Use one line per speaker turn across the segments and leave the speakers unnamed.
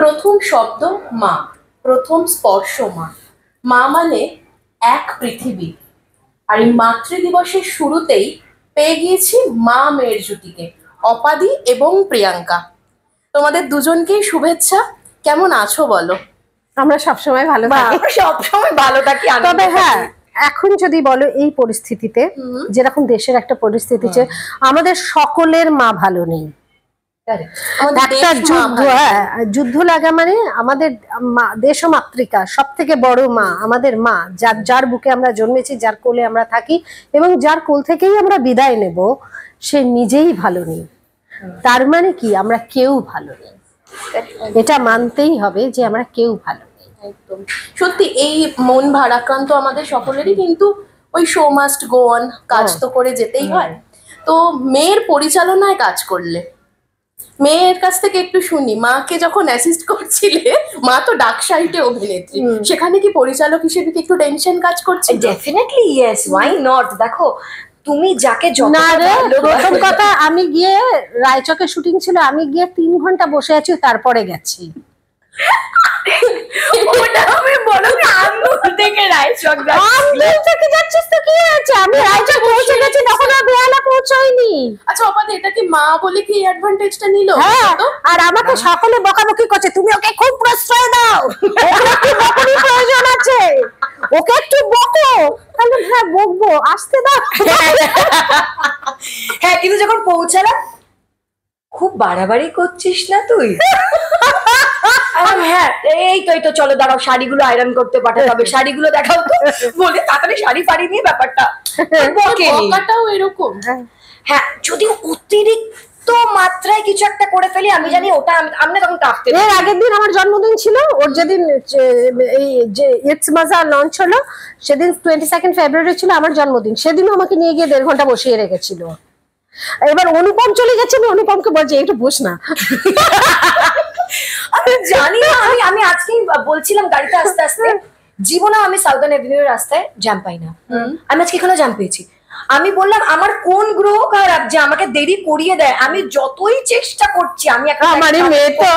প্রথম শব্দ মা, প্রথম স্পর্শ মা। মা মানে এক পৃথিবী। আর এই মাতৃদিবসের শুরুতেই পেয়ে গিয়েছি মা মেয়ের জুটিকে, অপাদি এবং প্রিয়াঙ্কা। তোমাদের দুজনকেই শুভেচ্ছা। কেমন আছো বলো?
আমরা সবসময় ভালো থাকি,
সবসময় ভালো থাকি।
তবে হ্যাঁ, এখন যদি বলো এই পরিস্থিতিতে, যেরকম দেশের একটা পরিস্থিতিতে আমাদের সকলের মা ভালো নেই। একটা যুদ্ধ, যুদ্ধ লাগা মানে আমাদের দেশ ও মাতৃকা সব থেকে বড় মা, আমাদের মা, যার বুকে আমরা জন্মেছি, যার কোলে আমরা থাকি এবং যার কোল থেকেই আমরা বিদায় নেব, সে নিজেই ভালো নেই। তার মানে কি আমরা কেউ ভালো নেই, এটা মানতেই হবে যে আমরা কেউ ভালো নেই।
একদম সত্যি, এই মন ভারাক্রান্ত আমাদের সকলেরই, কিন্তু ওই শো মাস্ট গো অন, কাজ তো করে যেতেই হয়। তো মেয়ের পরিচালনায় কাজ করলে, মেয়ের কাছ থেকে একটু শুনি, মাকে যখন অ্যাসিস্ট করছিলে, মা তো ডাক সাহিত্যে অভিনেত্রী, সেখানে কি পরিচালক হিসেবে কি একটু টেনশন কাজ করছে?
Definitely yes, why not. দেখো তুমি যাকে
প্রথম কথা, আমি গিয়ে রায়চকে শুটিং ছিল, আমি গিয়ে 3 ঘন্টা বসে আছি, তারপরে গেছি।
ওটা আমি বলো না, আন্দুল থেকে রায়চক
যাচ্ছিস তো কি হয়েছে? আমি রায়চক পৌঁছে গেছি, তখন আর বেহালা পৌঁছায়নি।
আচ্ছা অপাদি, এটা কি মা বলে কি অ্যাডভান্টেজটা নিল?
হ্যাঁ, আর আমাকে সকলে বকাবকি করছে, তুমি ওকে খুব প্রশ্রয় দাও, ওকে একটু বকারই প্রয়োজন আছে, ওকে একটু বকো। তাহলে হ্যাঁ বকবো, আসতে দাও।
হ্যাঁ, কিন্তু যখন পৌঁছালাম, খুব বাড়াবাড়ি করছিস না তুই? হ্যাঁ, এই তো চলো দাঁড়াও, শাড়িগুলো আয়রন করতে পাঠাতে হবে, শাড়িগুলো দেখাও তো, বলে তাড়াতাড়ি শাড়ি ফাড়ি নিয়ে ব্যাপারটা
বকাটাও এরকম।
হ্যাঁ, যদি অতিরিক্ত মাত্রায় কিছু একটা করে ফেলি, আমি জানি ওটা আমি তখন কাঁপতে।
এর আগের দিন আমার জন্মদিন ছিল, ওর যেদিন এই যে ইটস মজা লঞ্চ হলো, সেদিন 22 ফেব্রুয়ারি ছিল আমার জন্মদিন, সেদিনও আমাকে নিয়ে গিয়ে 1.5 ঘন্টা বসিয়ে রেখেছিল। এবার অনুপম চলে গেছে, আমি অনুপমকে বলছি একটু বস না।
আমি জানি না, আমি আজকেই বলছিলাম গাড়িতে আস্তে আস্তে, জীবনে আমি সাউদার্ন এভিনিউর রাস্তায় জ্যাম পাই না, আমি আজকে এখানে জ্যাম পেয়েছি। আমি বললাম আমার কোন গ্রহ খারাপ যে আমাকে দেরি করিয়ে দেয়? আমি যতই চেষ্টা করছি, আমি
আমারই মেয়ে তো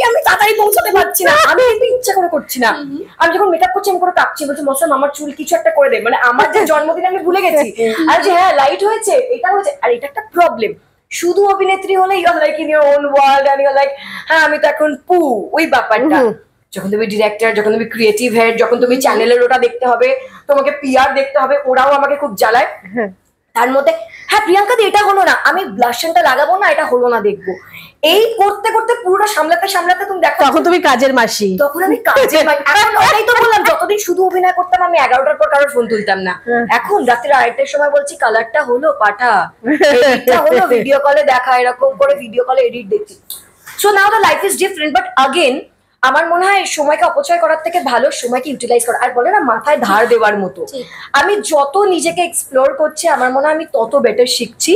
আমি তাড়াতাড়ি পৌঁছাতে পারছি না, আমি কিন্তু ইচ্ছা করে করছি না। আমি যখন মেকআপ করছি আমি করে কাঁপছি, বলছি মশাম আমার চুল কিছু একটা করে দে, মানে আমার যে জন্মদিন আমি ভুলে গেছি। আর যে হ্যাঁ লাইট হয়েছে, এটা হয়েছে, আর এটা একটা প্রবলেম। শুধু অভিনেত্রী হলে you are like in your own world and you are like হ্যাঁ আমি তো এখন পু, ওই ব্যাপারটা। যখন তুমি ডিরেক্টর, যখন তুমি ক্রিয়েটিভ হেড, যখন তুমি চ্যানেলের ওটা দেখতে হবে, তোমাকে পিআর দেখতে হবে, ওরাও আমাকে খুব জ্বালায়। তার মধ্যে হ্যাঁ প্রিয়াঙ্কা দি এটা হলো না, আমি ব্লাশনটা লাগাবো না, এটা হলো না দেখবো, এই করতে করতে পুরোটা সামলাতে সামলাতে তুমি দেখো
তখন তুমি কাজের মাসি।
তখন আমি কাজের মাসি। এখন ওটাই তো বললাম, যতদিন শুধু অভিনয় করতাম আমি 11টার পর কারোর ফোন তুলতাম না। এখন রাত্রে 2:30টার সময় বলছি কালারটা হলো, পাঠা, এডিটটা হলো, ভিডিও কলে দেখা, এরকম করে ভিডিও কলে এডিট দেখছি। So now the life is different, but again আমার মনে হয় সময়কে অপচয় করার থেকে ভালো সময়কে ইউটিলাইজ করা। আর বলে না মাথায় ধার দেওয়ার মতো, আমি যত নিজেকে এক্সপ্লোর করছি আমার মনে হয় আমি তত বেটার শিখছি।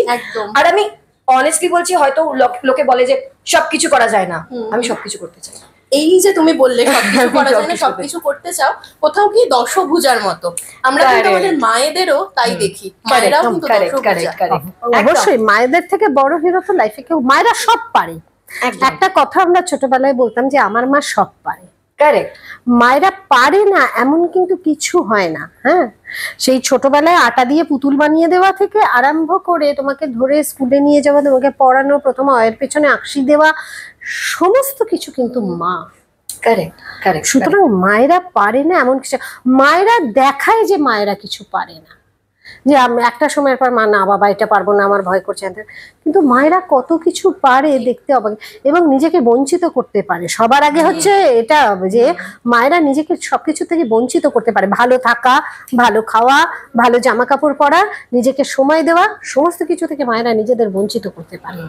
আর আমি অনেস্টলি বলছি, হয়তো লোকে বলে যে সবকিছু করা যায় না, আমি সবকিছু করতে চাই।
এই যে তুমি বললে সবকিছু করা যায় না, সবকিছু করতে চাও, কোথাও কি দশভুজার মতো। আমরা কিন্তু আমাদের মায়েদেরও তাই দেখি, মায়েরাও কিন্তু দশভুজা।
অবশ্যই মায়েদের থেকে বড় হিরো তো লাইফে কেউ, মায়েরা সব পারে। একটা কথা আমরা ছোটবেলায় বলতাম যে আমার মা সব পারে,
কারেক্ট।
মায়েরা পারে না এমন কিন্তু কিছু হয় না। হ্যাঁ, সেই ছোটবেলায় আটা দিয়ে পুতুল বানিয়ে দেওয়া থেকে আরম্ভ করে তোমাকে ধরে স্কুলে নিয়ে যাওয়া, তোমাকে পড়ানো, প্রথম অয়ের পেছনে আঁকশি দেওয়া, সমস্ত কিছু কিন্তু মা।
Correct correct.
সুতরাং মায়েরা পারে না এমন কিছু, মায়েরা দেখায় যে মায়েরা কিছু পারে না, যে আমি একটা সময়ের পর মা না বাবা এটা পারবো না, আমার ভয় করছে, কিন্তু মায়েরা কত কিছু পারে দেখতে হবে, এবং নিজেকে বঞ্চিত করতে পারে। সবার আগে হচ্ছে এটা যে মায়েরা নিজেকে সবকিছু থেকে বঞ্চিত করতে পারে, ভালো থাকা, ভালো খাওয়া, ভালো জামা কাপড় পরা, নিজেকে সময় দেওয়া, সমস্ত কিছু থেকে মায়েরা নিজেদের বঞ্চিত করতে পারে।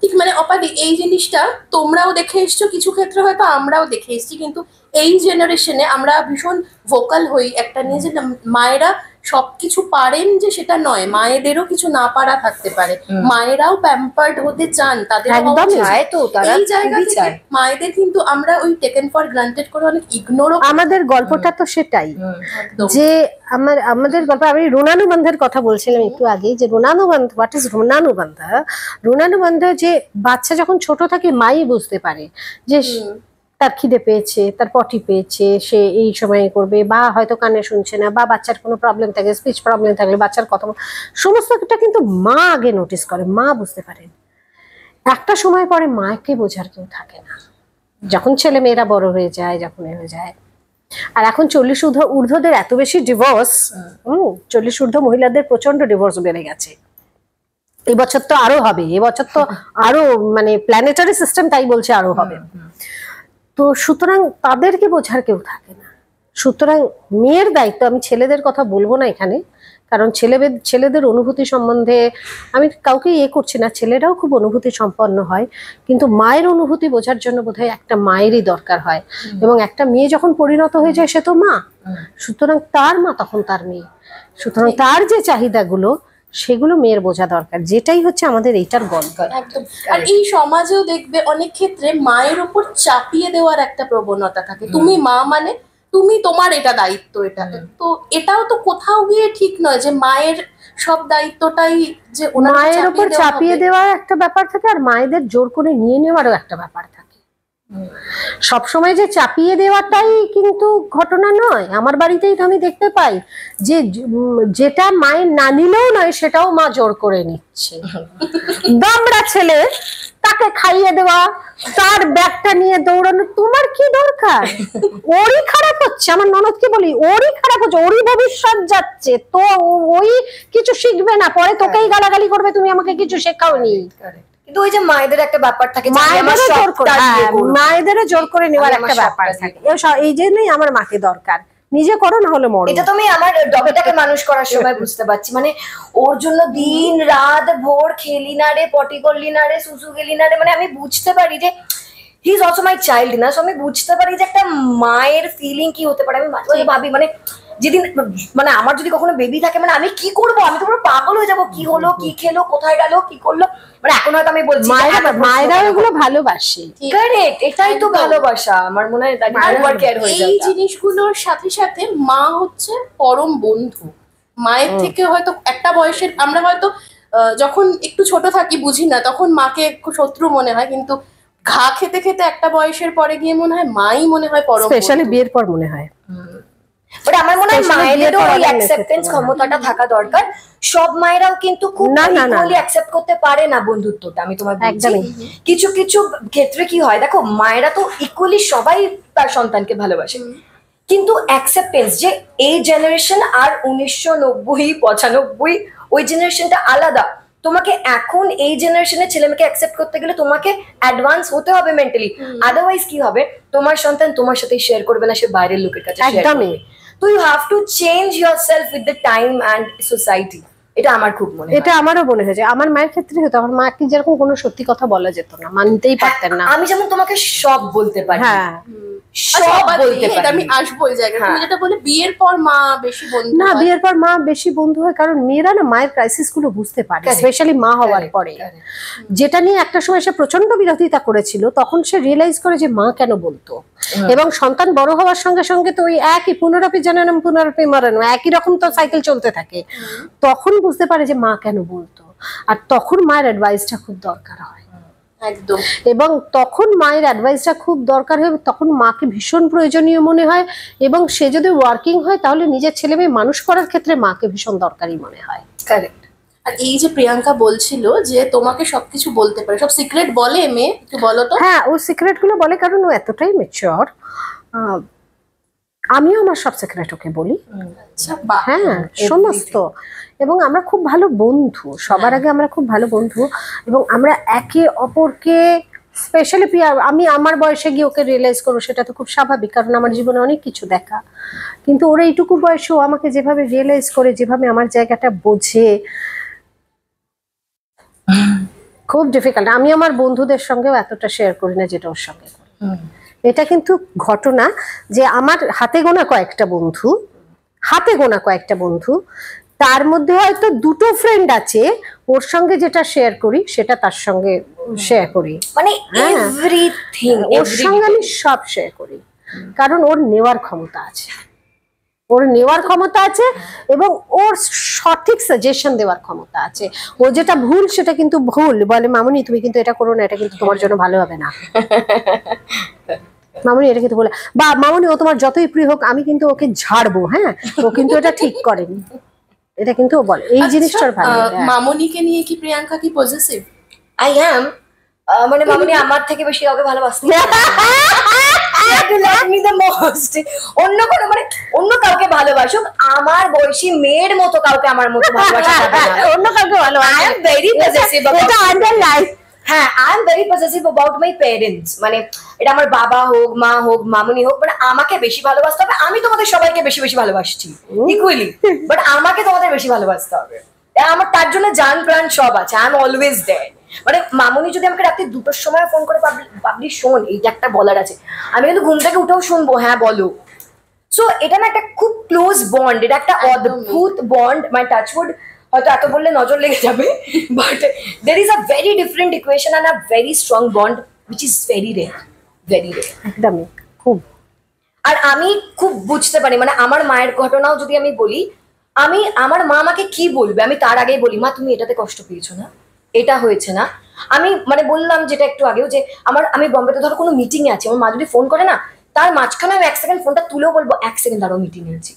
ঠিক, মানে অপাদি এই জিনিসটা তোমরাও দেখে এসছো, কিছু ক্ষেত্রে হয়তো আমরাও দেখে এসছি, কিন্তু এই জেনারেশনে আমরা ভীষণ ভোকাল হই একটা নিয়ে, যে মায়েরা সবকিছু পারেন যে সেটা নয়, মায়েদেরও কিছু না পারা থাকতে পারে, মায়েরাও প্যাম্পার্ড হতে চান, তাদের
একদম
চায় তো, তারা
এই জায়গা
খুবই
থেকে
চায়।
মায়েদের কিন্তু আমরা ওই টেকেন ফর গ্রান্টেড করে অনেক ইগনোরও
আমাদের গল্পটা তো সেটাই,
একদম।
যে আমাদের গল্প, আমি রুণানুবন্ধের কথা বলছিলাম একটু আগে, যে রুণানুবন্ধ, হোয়াট ইজ রুণানুবন্ধ? রুণানুবন্ধ যে বাচ্চা যখন ছোট থাকে মাই বুঝতে পারে যে তার খিদে পেয়েছে, তার পটি পেয়েছে, সে এই সময় করবে, বা হয়তো কানে শুনছে না, বা বাচ্চার কোনো প্রবলেম থাকে, স্পিচ প্রবলেম থাকলে বাচ্চার কথা, সমস্তটা কিন্তু মা আগে নোটিস করে, মা বুঝতে পারেন। একটা সময় পরে মাকে বোঝার কেউ থাকে না, যখন ছেলে মেয়েরা বড় হয়ে যায়, যখন হয়ে যায়। আর এখন 40 ঊর্ধ্বদের এত বেশি ডিভোর্স, 40 ঊর্ধ্ব মহিলাদের প্রচন্ড ডিভোর্স বেড়ে গেছে। এই বছর তো আরো হবে, এবছর তো আরো মানে প্ল্যানেটারি সিস্টেম তাই বলছে আরো হবে। তো সুতরাং তাদেরকে বোঝার কেউ থাকে না। সুতরাং মেয়ের দায়িত্ব, আমি ছেলেদের কথা বলবো না এখানে, কারণ ছেলেদের অনুভূতি সম্বন্ধে আমি কাউকে করছি না, ছেলেরাও খুব অনুভূতি সম্পন্ন হয়, কিন্তু মায়ের অনুভূতি বোঝার জন্য বোধহয় একটা মায়েরই দরকার হয়। এবং একটা মেয়ে যখন পরিণত হয়ে যায় সে তো মা, সুতরাং তার মা তখন তার মেয়ে, সুতরাং তার যে চাহিদাগুলো সেগুলো মেয়ের বোঝা দরকার, যেটাই হচ্ছে আমাদের এইটার গল্প।
একদম। আর এই সমাজেও দেখবে অনেক ক্ষেত্রে মায়ের উপর চাপিয়ে দেওয়ার একটা প্রবণতা থাকে, তুমি মা মানে তুমি, তোমার এটা দায়িত্ব, এটা তো এটাও তো কোথাও গিয়ে ঠিক নয় যে মায়ের সব দায়িত্বটাই যে
মায়ের উপর চাপিয়ে দেওয়ার একটা ব্যাপার থাকে, আর মায়েদের জোর করে নিয়ে নেওয়ারও একটা ব্যাপার থাকে। সবসময় যে চাপিয়ে দেওয়াটাই কিন্তু ঘটনা নয়, আমার বাড়িতেই তো আমি দেখতে পাই যে যেটা মায়ের না নিলেও নয় সেটাও মা জোর করে নিচ্ছে। দামড়া ছেলে, তাকে খাইয়ে দেওয়া, তার ব্যাগটা নিয়ে দৌড়ানো, তোমার কি দরকার? ওরই খারাপ হচ্ছে, আমার ননদকে বলি ওরই খারাপ হচ্ছে, ওরই ভবিষ্যৎ যাচ্ছে, তো ওই কিছু শিখবে না, পরে তোকেই গালাগালি করবে তুমি আমাকে কিছু শেখাওনি।
কিন্তু ওই যে মায়েদের একটা ব্যাপার থাকে,
মায়েদেরও জোর করে নেওয়ার একটা ব্যাপার থাকে, এই জন্যই আমার মাকে দরকার, নিজে করো না হলে মরো।
এটা তো আমি আমার ডগটাকে মানুষ করার সময় বুঝতে পারছি, মানে ওর জন্য দিন রাত ভোর খেলি না রে, পটি করলি না রে, সুসু গেলি না রে, মানে আমি বুঝতে পারি যে he is also my child না, সো আমি বুঝতে পারি যে একটা মায়ের ফিলিং কি হতে পারে। আমি মাঝে মাঝে ভাবি, মানে যেদিন মানে আমার যদি কখনো বেবি থাকে, মানে আমি কি করবো, আমি তো পুরো পাগল হয়ে যাবো, কি হলো, কি খেলো, কোথায় গেলো, কি করলো, মানে এখন হয়তো আমি বলছি
মায়েরা এগুলো ভালোবাসে,
কারেক্ট, এটাই তো ভালোবাসা। আমার মনে হয়
এই জিনিসগুলোর সাথে সাথে মা হচ্ছে পরম বন্ধু। মায়ের থেকে হয়তো একটা বয়সের আমরা হয়তো যখন একটু ছোট থাকি বুঝি না, তখন মাকে একটু শত্রু মনে হয়, কিন্তু ঘা খেতে খেতে একটা বয়সের পরে গিয়ে মনে হয় মাই মনে হয় পরম,
স্পেশালি বিয়ের পর মনে হয়।
বাট আমার মনে হয় মায়েদেরও ওই অ্যাকসেপ্টেন্স ক্ষমতাটা থাকা দরকার। সব মায়েরাও কিন্তু খুব ইকুয়ালি অ্যাকসেপ্ট করতে পারে না বন্ধুত্বটা, আমি তোমায় বলছি। কিছু কিছু ক্ষেত্রে কি হয় দেখো, মায়েরা তো ইকুয়ালি সবাই তার সন্তানকে ভালোবাসে, কিন্তু অ্যাকসেপ্টেন্স যে এই জেনারেশন আর 1990-95 ওই জেনারেশনটা আলাদা। তোমাকে এখন এই জেনারেশনের ছেলে মেয়েকে অ্যাকসেপ্ট করতে গেলে তোমাকে অ্যাডভান্স হতে হবে মেন্টালি, আদারওয়াইজ কি হবে, তোমার সন্তান তোমার সাথে শেয়ার করবে না, সে বাইরের লোকের কাছে শেয়ার করবে। তো you have to change yourself with the time and society. এটা আমার খুব মনে হয়,
এটা আমারও মনে হয়। আমার মায়ের ক্ষেত্রে হতো, আমার মাকে যেরকম কোনো সত্যি কথা বলা যেত না, মানতেই পারতেন না।
আমি যেমন তোমাকে সব বলতে পারি,
হ্যাঁ
সব বলতে পারি, আমি আসবো এই জায়গায়। তুমি যেটা বলে বিয়ের পর মা বেশি বন্ধু
না, বিয়ের পর মা বেশি বন্ধু হয়, কারণ মেয়েরা না মায়ের ক্রাইসিস গুলো বুঝতে পারে, স্পেশালি মা হওয়ার পরে। যেটা নিয়ে একটা সময় সে প্রচন্ড বিরোধিতা করেছিল, তখন সে রিয়েলাইজ করে যে মা কেন বলতো, এবং সন্তান বড় হওয়ার সঙ্গে সঙ্গে তো ওই একই পুনরাপি জননম পুনরাপি মরণ, একই রকম তো সাইকেল চলতে থাকে। তখন বুঝতে পারে যে মা কেন বলতো, আর তখন মায়ের অ্যাডভাইসটা খুব দরকার হয়।
একদম।
এবং তখন মায়ের অ্যাডভাইসটা খুব দরকার হয়, তখন মাকে ভীষণ প্রয়োজনীয় মনে হয়, এবং সে যদি ওয়ার্কিং হয় তাহলে নিজের ছেলে মেয়ে মানুষ করার ক্ষেত্রে মাকে ভীষণ দরকারি মনে হয়।
কারেক্ট।
আর এই যে প্রিয়াঙ্কা বলছিল যে তোমাকে সবকিছু বলতে পারে, সব সিক্রেট বলে মেয়ে, একটু বলো তো।
হ্যাঁ, ও সিক্রেট গুলো বলে, কারণ ও এতটাই ম্যাচিওর। আমিও আমার সব সিক্রেট ওকে বলি। হ্যাঁ, সমস্ত। এবং আমরা খুব ভালো বন্ধু, সবার আগে আমরা খুব ভালো বন্ধু, এবং আমরা একে অপরকে স্পেশালি আমি আমার বয়সে গিয়ে ওকে রিয়েলাইজ করবো, সেটা তো খুব স্বাভাবিক, কারণ আমার জীবনে অনেক কিছু দেখা। কিন্তু ওরা এইটুকু বয়সেও আমাকে যেভাবে রিয়েলাইজ করে, যেভাবে আমার জায়গাটা বোঝে, খুব ডিফিকাল্ট। আমি আমার বন্ধুদের সঙ্গেও এতটা শেয়ার করি না যেটা ওর সঙ্গে করি। এটা কিন্তু ঘটনা যে আমার হাতে গোনা কয়েকটা বন্ধু, হাতে গোনা কয়েকটা বন্ধু, তার মধ্যে হয়তো দুটো ফ্রেন্ড আছে ওর সঙ্গে যেটা শেয়ার করি সেটা তার সঙ্গে শেয়ার করি,
মানে
হ্যাঁ।
এভরিথিং
ওর সঙ্গে আমি সব শেয়ার করি, কারণ ওর নেওয়ার ক্ষমতা আছে, ওর নেওয়ার ক্ষমতা আছে এবং ওর সঠিক সাজেশন দেওয়ার ক্ষমতা আছে। ও যেটা ভুল সেটা কিন্তু ভুল বলে, মামুনি তুমি কিন্তু এটা করো না, এটা কিন্তু তোমার জন্য ভালো হবে না, মামুনি এটা কিন্তু বলে, বা মামুনি ও তোমার যতই প্রিয় হোক আমি কিন্তু ওকে ঝাড়বো, হ্যাঁ ও কিন্তু এটা ঠিক করেনি, এটা কিন্তু ও বলে, এই জিনিসটার ভালো লাগে।
মামনিকে নিয়ে কি প্রিয়াঙ্কা কি পজিটিভ?
আই অ্যাম, মানে মামুনি আমার থেকে বেশি কাউকে ভালোবাসতে অন্য কোনো মানে অন্য কাউকে ভালোবাসুক, আমার বয়সী মেয়ের মতো কাউকে আমার মতো ভালোবাসা যাবে না।
অন্য কাউকে ভালো,
I am very possessive about
এটা আন্ডারলাইন।
হ্যাঁ, I am very possessive about my parents, মানে এটা আমার বাবা হোক, মা হোক, মামুনি হোক, মানে আমাকে বেশি ভালোবাসতে হবে। আমি তোমাদের সবাইকে বেশি বেশি ভালোবাসছি ইকুয়ালি, বাট আমাকে তোমাদের বেশি ভালোবাসতে হবে। আমার তার জন্য জান প্রাণ সব আছে, আই এম অলওয়েজ দেয়ার। মানে মামুনি যদি আমাকে রাতে 2টোর সময় ফোন করে পাবলি শোন এইটা একটা বলার আছে, আমি কিন্তু ঘুম থেকে উঠেও শুনবো হ্যাঁ বলো। সো এটা না একটা খুব ক্লোজ বন্ড, এটা একটা অদ্ভুত বন্ড। মাই টাচউড হয়তো এত বললে নজর লেগে যাবে, but there is a very different equation and a very strong bond which is very rare, very rare.
একদমই খুব।
আর আমি খুব বুঝতে পারি, মানে আমার মায়ের ঘটনাও যদি আমি বলি, আমি আমার মা আমাকে কি বলবে আমি তার আগেই বলি, মা তুমি এটাতে কষ্ট পেয়েছো না, এটা হয়েছে না। আমি মানে বললাম যেটা একটু আগেও যে আমি বম্বেতে ধরো কোনো মিটিং এ আছি, আমার মা যদি ফোন করে না, তার মাঝখানে আমি 1 সেকেন্ড ফোনটা তুলেও বলবো 1 সেকেন্ড দাঁড়াও মিটিং এ আছি।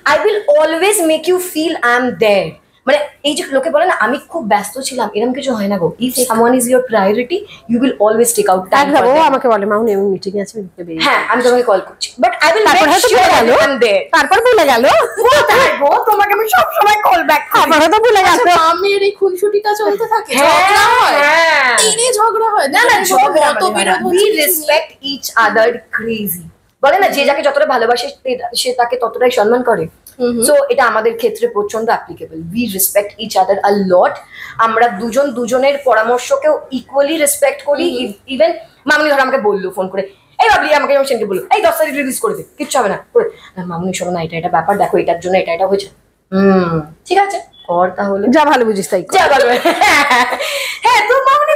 I will always make you feel I am there. মানে এই যে লোকে বলে না আমি খুব ব্যস্ত ছিলাম, এরকম কিছু হয় না গো। If someone is your priority you will always take out time.
ও আমাকে বলে মামুনি আমি মিটিং এ আছি, আমি বেরিয়ে
হ্যাঁ আমি তোমাকে কল করছি, বাট আই উইল
তারপর
মেক
হয়তো
শিওর
ভুলে
আই
গেল,
এম দেয়ার।
তারপর ভুলে গেল,
কোথায় গো, তোমাকে আমি সব সময় কল ব্যাক করি।
তারপর হয়তো ভুলে গেল।
আচ্ছা, মামের এই খুনসুটিটা চলতে থাকে,
হ্যাঁ,
ঝগড়া হয়,
হ্যাঁ।
তীরে ঝগড়া হয়
না না
দুজনের মধ্যে
ঝগড়া
মতবিরোধ
উই
হচ্ছে কিছু নিয়ে।
Respect each other crazy. বলে না যে যাকে যতটা ভালোবাসে সে তাকে ততটাই সম্মান করে। সো এটা আমাদের ক্ষেত্রে প্রচন্ড applicable. We respect each other a lot. আমরা দুজন দুজনের পরামর্শকেও ইকুয়ালি রেসপেক্ট করি। ইভেন মামনি ধর আমাকে বললো ফোন করে, এই ভাবলি আমাকে যেমন সেনকে বললো এই 10 তারিখ রিলিজ করে দে, কিচ্ছু হবে না করে। মামনি শোনো না, এটা এটা ব্যাপার দেখো, এটার জন্য এটা এটা হয়েছে। ঠিক আছে কর তাহলে,
যা ভালো বুঝিস তাই কর।
যা ভালো। হ্যাঁ, তো মামনি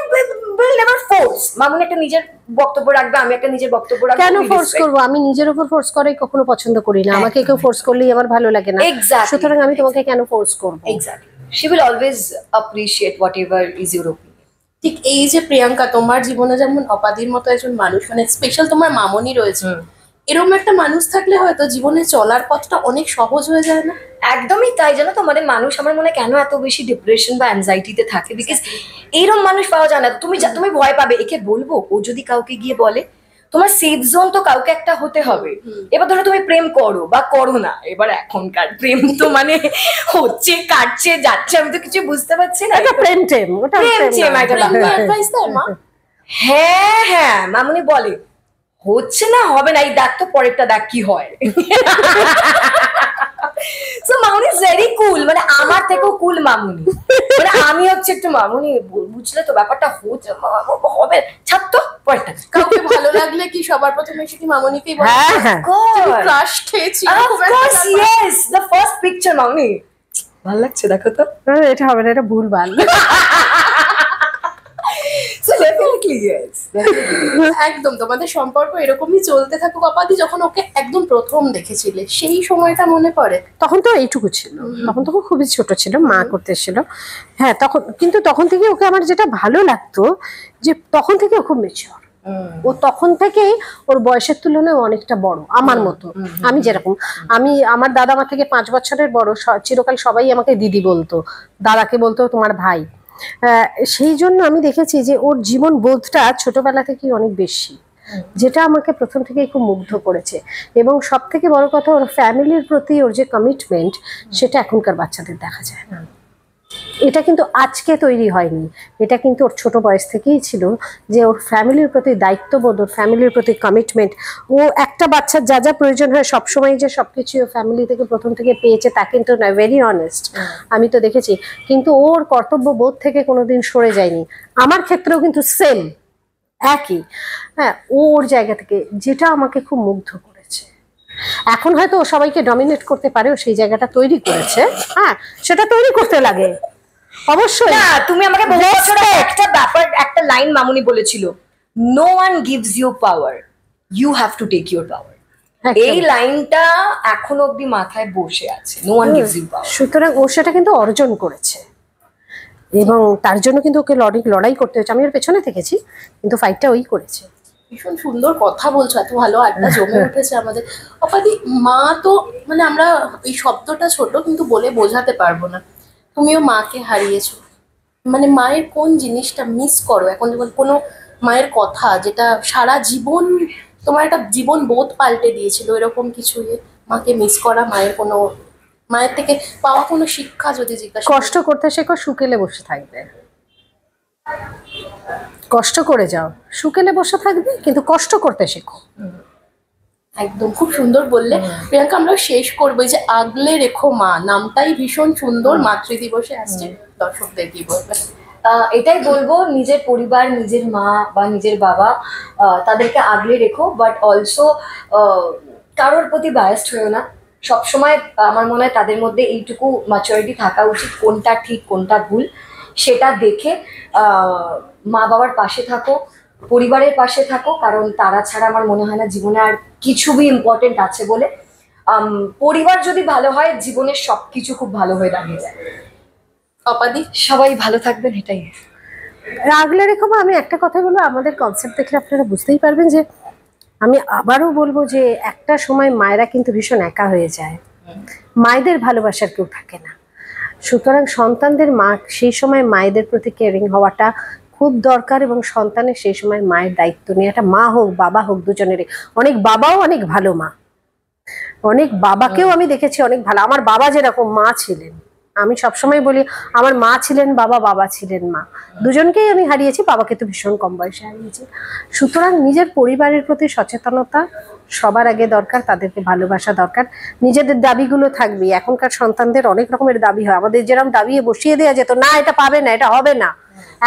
will never force। মামনি একটা নিজের বক্তব্য রাখবে, আমি একটা নিজের বক্তব্য রাখবো।
কেন ফোর্স করবো? আমি নিজের উপর ফোর্স করাই কখনো পছন্দ করি না, আমাকে কেউ ফোর্স করলেই আমার ভালো লাগে না।
Exactly.
সুতরাং আমি তোমাকে কেন ফোর্স করবো?
Exactly. She will always appreciate whatever is your opinion.
ঠিক এই যে প্রিয়াঙ্কা তোমার জীবনে যেমন অপাদির মতো একজন মানুষ, মানে স্পেশাল তোমার মামনি রয়েছে, এরকম একটা মানুষ থাকলে হয়তো জীবনে চলার পথটা অনেক সহজ হয়ে যায় না?
একদমই তাই। জানো তো মানে মানুষ আমার মনে হয় কেন এত বেশি ডিপ্রেশন বা অ্যাংজাইটিতে থাকে, বিকজ এইরকম মানুষ পাওয়া যায় না। তুমি ভয় পাবে একে বলবো, ও যদি কাউকে গিয়ে বলে, তোমার সেফ জোন তো কাউকে একটা হতে হবে। এবার ধরো তুমি প্রেম করো বা করো না, এবার এখনকার প্রেম তো মানে হচ্ছে কাটছে যাচ্ছে, আমি তো কিছু বুঝতে পারছি না।
এটা প্রেম টেম, ওটা
প্রেম টেম একটা ব্যাপার।
অ্যাডভাইস দেয় মা?
হ্যাঁ হ্যাঁ, মামুনি বলে হচ্ছে না হবে না, এই দেখ তো পরেরটা দেখ কি হয়। সো মামুনি ইজ ভেরি কুল, মানে আমার থেকেও কুল মামুনি। মানে আমি হচ্ছে একটু মামুনি বুঝলে তো ব্যাপারটা হচ্ছে হবে, ছাড় তো পরেরটা।
কাউকে ভালো লাগলে কি সবার প্রথমে এসে কি মামনিকেই বলে
হ্যাঁ হ্যাঁ,
ক্রাশ খেয়েছি?
Of course, yes, the first picture মামুনি ভালো লাগছে দেখো তো।
এটা হবে না, এটা ভুলভাল।
So definitely yes.
একদম তোমাদের সম্পর্ক এরকমই চলতে থাকুক অপাদি। যখন ওকে একদম প্রথম দেখেছিলে সেই সময়টা মনে পড়ে?
তখন তো এইটুকু ছিল, তখন তো খুবই ছোট ছিল, মা করতে এসেছিল। হ্যাঁ তখন, কিন্তু তখন থেকে ওকে আমার যেটা ভালো লাগতো যে তখন থেকে ও খুব মেচিওর। ও তখন থেকেই ওর বয়সের তুলনায় অনেকটা বড় আমার মতো। আমি যেরকম, আমার দাদা আমার থেকে 5 বছরের বড়, চিরকাল সবাই আমাকে দিদি বলতো, দাদাকে বলতো তোমার ভাই। সেই জন্য আমি দেখেছি যে ওর জীবন বোধটা ছোটবেলা থেকেই অনেক বেশি, যেটা আমাকে প্রথম থেকেই খুব মুগ্ধ করেছে। এবং সব থেকে বড় কথা, ওর ফ্যামিলির প্রতি ওর যে কমিটমেন্ট, সেটা এখনকার বাচ্চাদের দেখা যায় না। এটা কিন্তু আজকে তৈরি হয়নি, এটা কিন্তু ওর ছোট বয়স থেকেই ছিল, যে ওর ফ্যামিলির প্রতি দায়িত্ববোধ, ওর ফ্যামিলির প্রতি কমিটমেন্ট। ও একটা বাচ্চার যা যা প্রয়োজন হয় সবসময় যে সবকিছু ও ফ্যামিলি থেকে প্রথম থেকে পেয়েছে তা কিন্তু না, ভেরি অনেস্ট, আমি তো দেখেছি। কিন্তু ওর কর্তব্যবোধ থেকে কোনোদিন সরে যায়নি। আমার ক্ষেত্রেও কিন্তু সেম একই। হ্যাঁ, ওর জায়গা থেকে, যেটা আমাকে খুব মুগ্ধ করেছে। এখন হয়তো ও সবাইকে ডমিনেট করতে পারে, ও সেই জায়গাটা তৈরি করেছে, হ্যাঁ সেটা তৈরি করতে লাগে অবশ্যই।
না তুমি আমাকে বহু বছর আগে একটা ব্যাপার, একটা লাইন মামুনি বলেছিল, no one gives you power, you have to take your power. এই লাইনটা এখন অব্দি মাথায় বসে আছে, no one gives you power.
সুতরাং ও সেটা কিন্তু অর্জন করেছে এবং তার জন্য কিন্তু ওকে লড়াই করতে হয়েছে। আমি ওর পেছনে থেকেছি, কিন্তু ফাইটটা ওই করেছে।
ভীষণ সুন্দর কথা বলছো, এত ভালো আড্ডা জমে উঠেছে আমাদের। অপাদি, মা তো মানে আমরা এই শব্দটা ছোট কিন্তু বলে বোঝাতে পারবো না। তুমিও মাকে হারিয়েছো, মানে মায়ের কোন জিনিসটা মিস করো এখন? যখন কোনো মায়ের কথা যেটা সারা জীবন তোমার একটা জীবন বোধ পাল্টে দিয়েছিল, এরকম কিছু মাকে মিস করা, মায়ের কোনো, মায়ের থেকে পাওয়া কোনো শিক্ষা যদি জিজ্ঞাসা করি?
কষ্ট করতে শেখো, শুকেলে বসে থাকবে। কষ্ট করে যাও, শুকেলে বসে থাকবে, কিন্তু কষ্ট করতে শেখো।
একদম খুব সুন্দর বললে প্রিয়াঙ্কা। আমরা শেষ করবো এই যে আগলে রেখো মা, নামটাই ভীষণ সুন্দর। মাতৃদিবসে আসছে, দর্শকদের কি বলবে?
এটাই বলবো, নিজের পরিবার, নিজের মা বা নিজের বাবা, তাদেরকে আগলে রেখো, বাট অলসো কারোর প্রতি বায়াসড হয়েও না। সবসময় আমার মনে হয় তাদের মধ্যে এইটুকু ম্যাচুরিটি থাকা উচিত, কোনটা ঠিক কোনটা ভুল সেটা দেখে মা বাবার পাশে থাকো, পরিবারের পাশে থাকো, কারণ তারা ছাড়া আমার মনে হয় না জীবনে আর কিছু বি ইম্পর্টেন্ট আছে বলে। পরিবার যদি ভালো হয়, জীবনের সবকিছু খুব ভালো হয়ে দাঁড়িয়ে যায়।
অপাদি,
সবাই ভালো থাকবেন, এটাই।
আগলে রেখো মা, আমি একটা কথা বলবো, আমাদের কনসেপ্ট দেখলে আপনারা বুঝতেই পারবেন যে আমি আবারও বলবো যে একটা সময় মায়েরা কিন্তু ভীষণ একা হয়ে যায়, মায়েদের ভালোবাসার কেউ থাকে না। সুতরাং সন্তানদের মা সেই সময় মায়েদের প্রতি কেয়ারিং হওয়াটা খুব দরকার, এবং সন্তানের সেই সময় মায়ের দায়িত্ব নেওয়াটা, মা হোক বাবা হোক দুজনেরই। অনেক বাবাও অনেক ভালো মা, অনেক বাবাকেও আমি দেখেছি অনেক ভালো। আমার বাবা যেরকম মা ছিলেন, আমি সবসময় বলি আমার মা ছিলেন বাবা, বাবা ছিলেন মা, দুজনকেই আমি হারিয়েছি। বাবাকে তো ভীষণ কম বয়সে হারিয়েছি। সুতরাং নিজের পরিবারের প্রতি সচেতনতা সবার আগে দরকার, তাদেরকে ভালোবাসা দরকার। নিজেদের দাবিগুলো থাকবে, এখনকার সন্তানদের অনেক রকমের দাবি হয়। আমাদের যেরকম দাবি বসিয়ে দেওয়া যেত, না এটা পাবে না, এটা হবে না,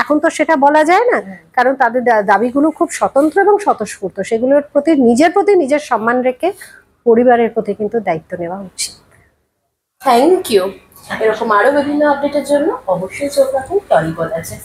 এখন তো সেটা বলা যায় না, কারণ তাদের দাবিগুলো খুব স্বতন্ত্র এবং স্বতঃস্ফূর্ত। সেগুলোর প্রতি নিজের সম্মান রেখে পরিবারের প্রতি কিন্তু দায়িত্ব নেওয়া উচিত।
Thank you. এরকম আরো বিভিন্ন আপডেটের জন্য অবশ্যই চোখ রাখুন টলিগলাজে।